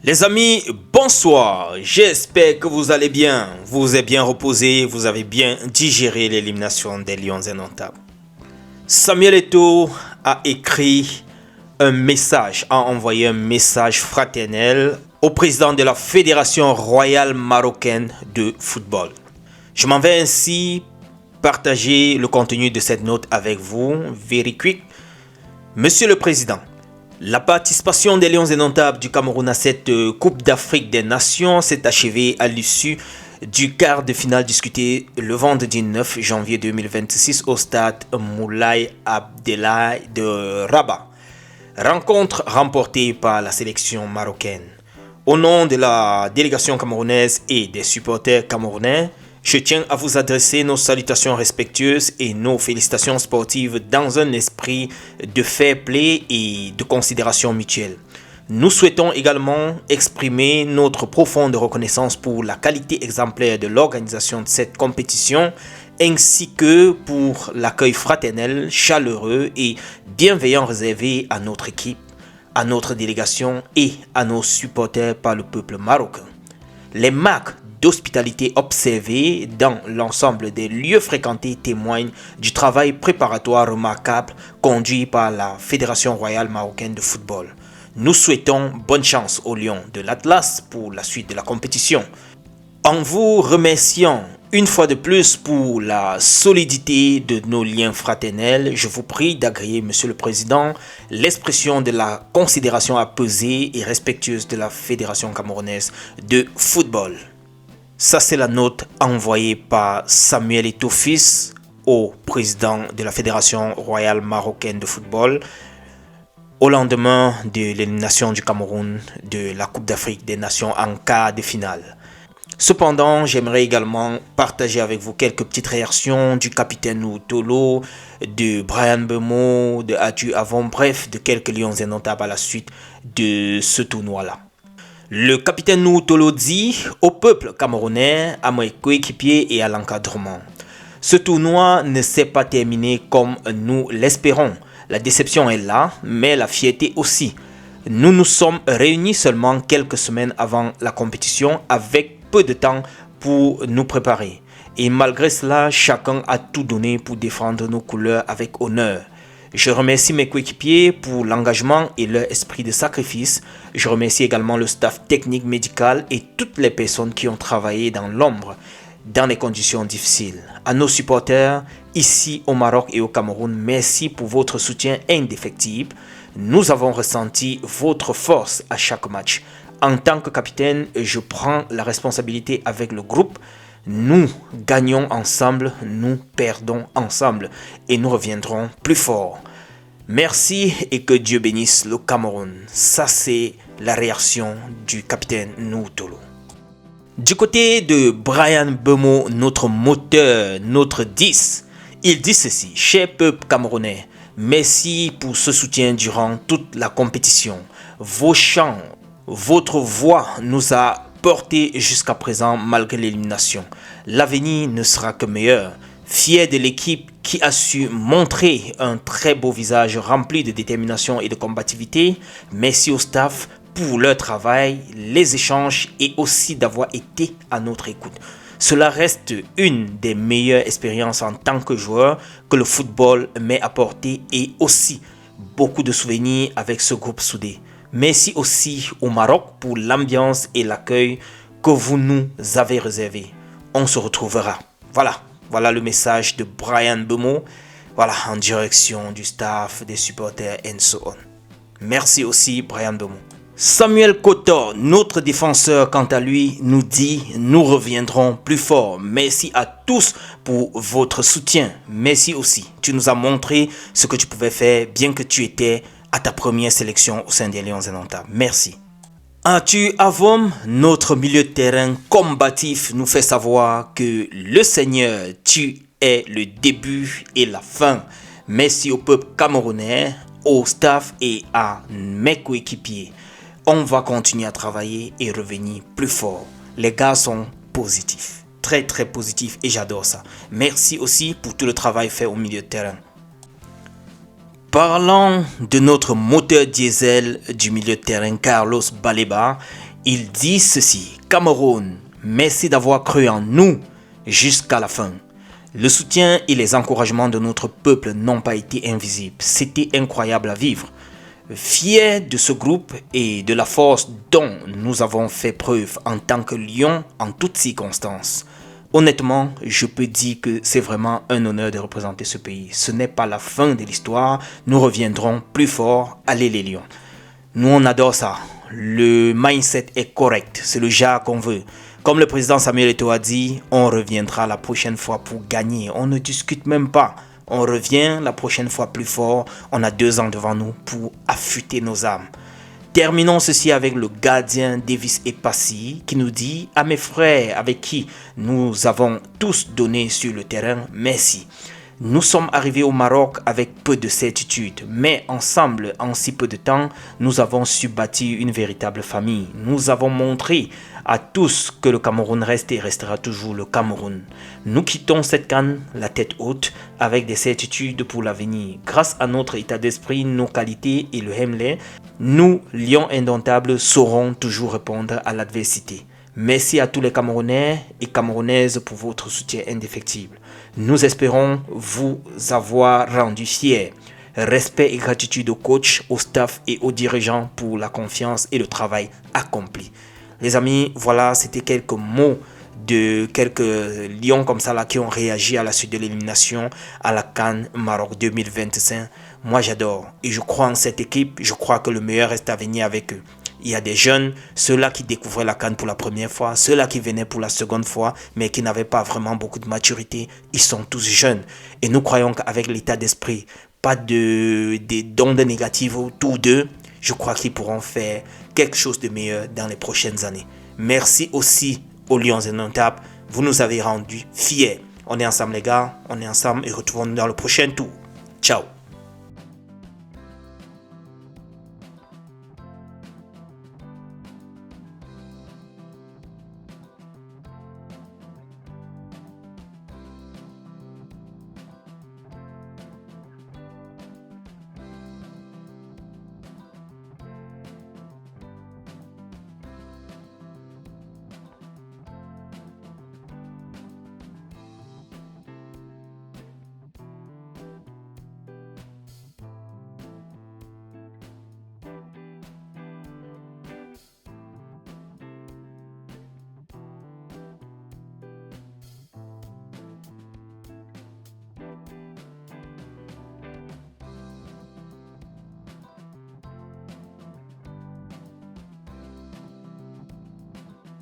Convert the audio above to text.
Les amis, bonsoir. J'espère que vous allez bien. Vous êtes bien reposés, vous avez bien digéré l'élimination des Lions indomptables. Samuel Eto'o a écrit a envoyé un message fraternel au président de la Fédération royale marocaine de football. Je m'en vais ainsi partager le contenu de cette note avec vous, very quick. Monsieur le Président, la participation des Lions indomptables du Cameroun à cette Coupe d'Afrique des Nations s'est achevée à l'issue du quart de finale discuté le vendredi 9 janvier 2026 au stade Moulay Abdellah de Rabat. Rencontre remportée par la sélection marocaine. Au nom de la délégation camerounaise et des supporters camerounais, je tiens à vous adresser nos salutations respectueuses et nos félicitations sportives dans un esprit de fair play et de considération mutuelle. Nous souhaitons également exprimer notre profonde reconnaissance pour la qualité exemplaire de l'organisation de cette compétition ainsi que pour l'accueil fraternel, chaleureux et bienveillant réservé à notre équipe, à notre délégation et à nos supporters par le peuple marocain. Les marques d'hospitalité observées dans l'ensemble des lieux fréquentés témoignent du travail préparatoire remarquable conduit par la Fédération royale marocaine de football. Nous souhaitons bonne chance aux Lions de l'Atlas pour la suite de la compétition. En vous remerciant une fois de plus pour la solidité de nos liens fraternels, je vous prie d'agréer, Monsieur le Président, l'expression de la considération apaisée et respectueuse de la Fédération camerounaise de football. Ça, c'est la note envoyée par Samuel Eto'o fils au président de la Fédération royale marocaine de football au lendemain de l'élimination du Cameroun de la Coupe d'Afrique des Nations en quart de finale. Cependant, j'aimerais également partager avec vous quelques petites réactions du capitaine Noutolo, de Bryan Mbeumo, de Adju Avon, bref, de quelques Lions indomptables à la suite de ce tournoi-là. Le capitaine Noutolo dit au peuple camerounais, à mes coéquipiers et à l'encadrement: ce tournoi ne s'est pas terminé comme nous l'espérons. La déception est là, mais la fierté aussi. Nous nous sommes réunis seulement quelques semaines avant la compétition avec peu de temps pour nous préparer. Et malgré cela, chacun a tout donné pour défendre nos couleurs avec honneur. Je remercie mes coéquipiers pour l'engagement et leur esprit de sacrifice. Je remercie également le staff technique médical et toutes les personnes qui ont travaillé dans l'ombre, dans les conditions difficiles. À nos supporters, ici au Maroc et au Cameroun, merci pour votre soutien indéfectible. Nous avons ressenti votre force à chaque match. En tant que capitaine, je prends la responsabilité avec le groupe. Nous gagnons ensemble, nous perdons ensemble et nous reviendrons plus forts. Merci et que Dieu bénisse le Cameroun. Ça, c'est la réaction du capitaine Noutolo. Du côté de Bryan Mbeumo, notre moteur, notre 10, il dit ceci: cher peuple camerounais, merci pour ce soutien durant toute la compétition. Vos chants, votre voix nous a portés jusqu'à présent malgré l'élimination. L'avenir ne sera que meilleur. Fier de l'équipe qui a su montrer un très beau visage rempli de détermination et de combativité, merci au staff pour leur travail, les échanges et aussi d'avoir été à notre écoute. Cela reste une des meilleures expériences en tant que joueur que le football m'ait apporté et aussi beaucoup de souvenirs avec ce groupe soudé. Merci aussi au Maroc pour l'ambiance et l'accueil que vous nous avez réservé. On se retrouvera. Voilà le message de Bryan Mbeumo. Voilà, en direction du staff, des supporters and so on. Merci aussi Bryan Mbeumo. Samuel Kotor, notre défenseur, quant à lui, nous dit: nous reviendrons plus fort. Merci à tous pour votre soutien. Merci aussi. Tu nous as montré ce que tu pouvais faire, bien que tu étais à ta première sélection au sein des Lions indomptables. Merci. Adju Avom, notre milieu de terrain combatif, nous fait savoir que le Seigneur, tu es le début et la fin. Merci au peuple camerounais, au staff et à mes coéquipiers. On va continuer à travailler et revenir plus fort. Les gars sont positifs, très très positifs et j'adore ça. Merci aussi pour tout le travail fait au milieu de terrain. Parlons de notre moteur diesel du milieu de terrain, Carlos Baleba. Il dit ceci: Cameroun, merci d'avoir cru en nous jusqu'à la fin. Le soutien et les encouragements de notre peuple n'ont pas été invisibles. C'était incroyable à vivre. Fier de ce groupe et de la force dont nous avons fait preuve en tant que Lions en toutes circonstances. Honnêtement, je peux dire que c'est vraiment un honneur de représenter ce pays. Ce n'est pas la fin de l'histoire. Nous reviendrons plus fort. Allez les Lions. Nous, on adore ça. Le mindset est correct. C'est le genre qu'on veut. Comme le président Samuel Eto'o a dit, on reviendra la prochaine fois pour gagner. On ne discute même pas. On revient la prochaine fois plus fort. On a 2 ans devant nous pour affûter nos âmes. Terminons ceci avec le gardien Davis Epassi qui nous dit: à mes frères avec qui nous avons tous donné sur le terrain, merci. Nous sommes arrivés au Maroc avec peu de certitude, mais ensemble, en si peu de temps, nous avons su bâtir une véritable famille. Nous avons montré à tous que le Cameroun reste et restera toujours le Cameroun. Nous quittons cette CAN la tête haute avec des certitudes pour l'avenir. Grâce à notre état d'esprit, nos qualités et le Hemley, nous, Lions indomptables, saurons toujours répondre à l'adversité. Merci à tous les Camerounais et Camerounaises pour votre soutien indéfectible. Nous espérons vous avoir rendu fiers. Respect et gratitude aux coachs, au staff et aux dirigeants pour la confiance et le travail accompli. Les amis, voilà, c'était quelques mots de quelques Lions comme ça là qui ont réagi à la suite de l'élimination à la CAN Maroc 2025. Moi j'adore et je crois en cette équipe. Je crois que le meilleur reste à venir avec eux. Il y a des jeunes, ceux-là qui découvraient la CAN pour la première fois, ceux-là qui venaient pour la seconde fois, mais qui n'avaient pas vraiment beaucoup de maturité. Ils sont tous jeunes. Et nous croyons qu'avec l'état d'esprit, pas d'ondes négatives autour d'eux, je crois qu'ils pourront faire quelque chose de meilleur dans les prochaines années. Merci aussi aux Lions indomptables. Vous nous avez rendus fiers. On est ensemble les gars, on est ensemble et retrouvons-nous dans le prochain tour. Ciao.